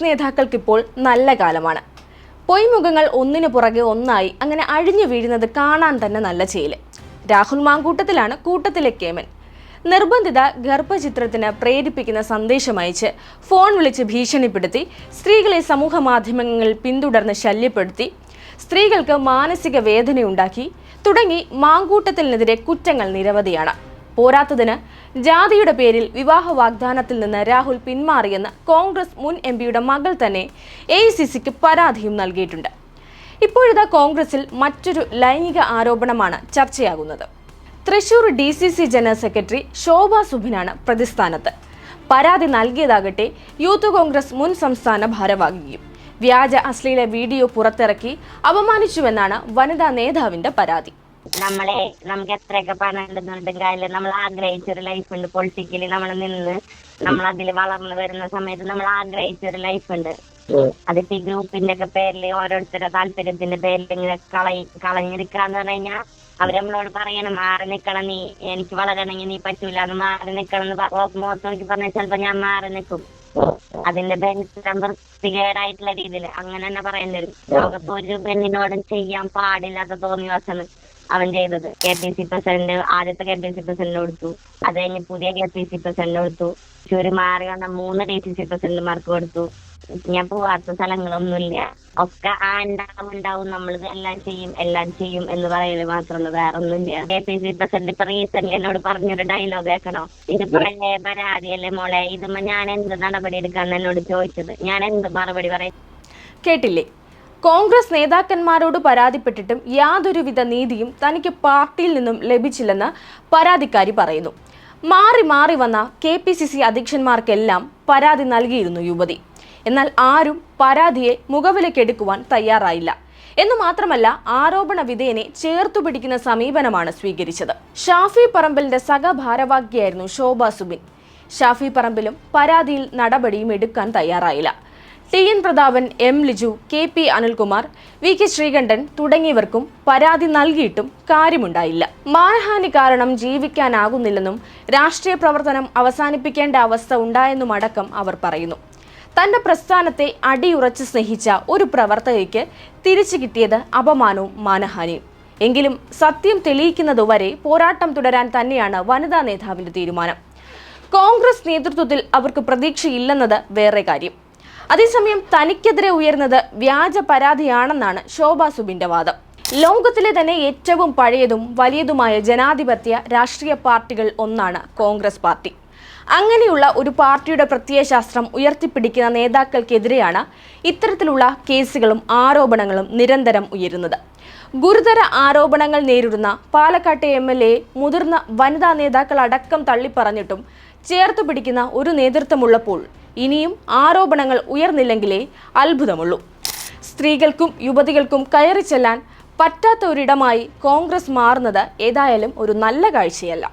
കോൺഗ്രസ് നേതാക്കൾക്കിപ്പോൾ നല്ല കാലമാണ്. പൊയ്മുഖങ്ങൾ ഒന്നിനു പുറകെ ഒന്നായി അങ്ങനെ അഴിഞ്ഞു വീഴുന്നത് കാണാൻ തന്നെ നല്ല ചേല്. രാഹുൽ മാങ്കൂട്ടത്തിലാണ് കൂട്ടത്തിലെ കേമൻ. നിർബന്ധിത ഗർഭചിത്രത്തിന് പ്രേരിപ്പിക്കുന്ന സന്ദേശമയച്ച് ഫോൺ വിളിച്ച് ഭീഷണിപ്പെടുത്തി, സ്ത്രീകളെ സമൂഹ മാധ്യമങ്ങളിൽ പിന്തുടർന്ന് ശല്യപ്പെടുത്തി, സ്ത്രീകൾക്ക് മാനസിക വേദനയുണ്ടാക്കി തുടങ്ങി മാങ്കൂട്ടത്തിനെതിരെ കുറ്റങ്ങൾ നിരവധിയാണ്. പോരാത്തതിന് ജാതിയുടെ പേരിൽ വിവാഹ വാഗ്ദാനത്തിൽ നിന്ന് രാഹുൽ പിന്മാറിയെന്ന് കോൺഗ്രസ് മുൻ എംപിയുടെ മകൾ തന്നെ AICCക്ക് പരാതിയും നൽകിയിട്ടുണ്ട്. ഇപ്പോഴിതാ കോൺഗ്രസിൽ മറ്റൊരു ലൈംഗിക ആരോപണമാണ് ചർച്ചയാകുന്നത്. തൃശൂർ DCC ജനറൽ സെക്രട്ടറി ശോഭ സുബിനാണ് പ്രതിസ്ഥാനത്ത്. പരാതി നൽകിയതാകട്ടെ യൂത്ത് കോൺഗ്രസ് മുൻ സംസ്ഥാന ഭാരവാഹിയും. വ്യാജ അശ്ലീല വീഡിയോ പുറത്തിറക്കി അപമാനിച്ചുവെന്നാണ് വനിതാ നേതാവിന്റെ പരാതി. നമുക്ക് എത്രയൊക്കെ പണം ഉണ്ടെന്നുണ്ടെങ്കിൽ നമ്മൾ ആഗ്രഹിച്ചൊരു ലൈഫുണ്ട്. പൊളിറ്റിക്കലി നമ്മൾ നിന്ന് നമ്മൾ അതിൽ വളർന്നു വരുന്ന സമയത്ത് നമ്മൾ ആഗ്രഹിച്ചൊരു ലൈഫുണ്ട്. അതിപ്പോ ഈ ഗ്രൂപ്പിന്റെ ഒക്കെ പേരിൽ ഓരോരുത്തരുടെ താല്പര്യത്തിന്റെ പേരിൽ ഇങ്ങനെ കളഞ്ഞിരിക്കാന്ന് പറഞ്ഞു കഴിഞ്ഞാൽ അവര് നമ്മളോട് പറയണം, മാറി നിക്കണം, നീ എനിക്ക് വളരണമെങ്കിൽ നീ പറ്റൂല, അത് മാറി നിക്കണം എന്ന് മുഖത്ത് നോക്കി പറഞ്ഞാൽ ചിലപ്പോ ഞാൻ മാറി നിൽക്കും. അതിന്റെ വൃത്തികേടായിട്ടുള്ള രീതിയിൽ അങ്ങനെ തന്നെ പറയേണ്ടി വരും. ലോകത്ത് ഒരു പെണ്ണിനോടും ചെയ്യാൻ പാടില്ലാത്ത തോന്നിവാസാണ് അവൻ ചെയ്തത്. KPC പ്രസിഡന്റ്, ആദ്യത്തെ KPC പ്രസിഡന്റ് കൊടുത്തു, അത് കഴിഞ്ഞ് പുതിയ KPC പ്രസിഡന്റ് കൊടുത്തു, ചുരു മാറി വന്ന 3 DCC പ്രസിഡന്റുമാർക്ക് കൊടുത്തു. ഞാൻ പോവാത്ത സ്ഥലങ്ങളൊന്നുമില്ല. ഒക്കെ ഉണ്ടാവും, നമ്മൾ എല്ലാം ചെയ്യും എന്ന് പറയുന്നത് മാത്രമല്ല, വേറെ ഒന്നുമില്ല. KPC പ്രസിഡന്റ് ഇപ്പൊ റീസെന്റ് എന്നോട് പറഞ്ഞൊരു ഡയലോഗ് കേൾക്കണോ? ഇത് പഴയ പരാതിയല്ലേ മോളെ, ഇതുമ്പോ ഞാൻ എന്ത് നടപടി എടുക്കാന്ന് എന്നോട് ചോദിച്ചത്, ഞാൻ എന്ത് മറുപടി പറയും? കേട്ടില്ലേ? കോൺഗ്രസ് നേതാക്കന്മാരോട് പരാതിപ്പെട്ടിട്ടും യാതൊരുവിധ നീതിയും തനിക്ക് പാർട്ടിയിൽ നിന്നും ലഭിച്ചില്ലെന്ന് പരാതിക്കാരി പറയുന്നു. മാറി മാറി വന്ന KPCC അധ്യക്ഷന്മാർക്കെല്ലാം പരാതി നൽകിയിരുന്നു യുവതി. എന്നാൽ ആരും പരാതിയെ മുഖവിലക്കെടുക്കുവാൻ തയ്യാറായില്ല. എന്നു മാത്രമല്ല, ആരോപണ വിധേയനെ ചേർത്തുപിടിക്കുന്ന സമീപനമാണ് സ്വീകരിച്ചത്. ഷാഫി പറമ്പിലിന്റെ സഹഭാരവാഹിയായിരുന്നു ശോഭ സുബിൻ. ഷാഫി പറമ്പിലും പരാതിയിൽ നടപടിയും എടുക്കാൻ തയ്യാറായില്ല. TN Prathapan, M Liju, KP Anilkumar, VK Sreekandan തുടങ്ങിയവർക്കും പരാതി നൽകിയിട്ടും കാര്യമുണ്ടായില്ല. മാനഹാനി കാരണം ജീവിക്കാനാകുന്നില്ലെന്നും രാഷ്ട്രീയ പ്രവർത്തനം അവസാനിപ്പിക്കേണ്ട അവസ്ഥ ഉണ്ടായെന്നുമടക്കം അവർ പറയുന്നു. തന്റെ പ്രസ്ഥാനത്തെ അടിയുറച്ച് സ്നേഹിച്ച ഒരു പ്രവർത്തകയ്ക്ക് തിരിച്ചു കിട്ടിയത് അപമാനവും മാനഹാനിയും. എങ്കിലും സത്യം തെളിയിക്കുന്നതുവരെ പോരാട്ടം തുടരാൻ തന്നെയാണ് വനിതാ നേതാവിന്റെ തീരുമാനം. കോൺഗ്രസ് നേതൃത്വത്തിൽ അവർക്ക് പ്രതീക്ഷയില്ലെന്നത് വേറെ കാര്യം. അതേസമയം തനിക്കെതിരെ ഉയർന്നത് വ്യാജ പരാതിയാണെന്നാണ് ശോഭ സുബിന്റെ വാദം. ലോകത്തിലെ തന്നെ ഏറ്റവും പഴയതും വലിയതുമായ ജനാധിപത്യ രാഷ്ട്രീയ പാർട്ടികൾ ഒന്നാണ് കോൺഗ്രസ് പാർട്ടി. അങ്ങനെയുള്ള ഒരു പാർട്ടിയുടെ പ്രത്യയശാസ്ത്രം ഉയർത്തിപ്പിടിക്കുന്ന നേതാക്കൾക്കെതിരെയാണ് ഇത്തരത്തിലുള്ള കേസുകളും ആരോപണങ്ങളും നിരന്തരം ഉയരുന്നത്. ഗുരുതര ആരോപണങ്ങൾ നേരിടുന്ന പാലക്കാട്ടെ MLA മുതിർന്ന വനിതാ നേതാക്കൾ അടക്കം തള്ളിപ്പറഞ്ഞിട്ടും ചേർത്തു പിടിക്കുന്ന ഒരു നേതൃത്വമുള്ളപ്പോൾ ഇനിയും ആരോപണങ്ങൾ ഉയർന്നില്ലെങ്കിലേ അത്ഭുതമുള്ളൂ. സ്ത്രീകൾക്കും യുവതികൾക്കും കയറി ചെല്ലാൻ പറ്റാത്ത ഒരിടമായി കോൺഗ്രസ് മാറുന്നത് ഏതായാലും ഒരു നല്ല കാഴ്ചയല്ല.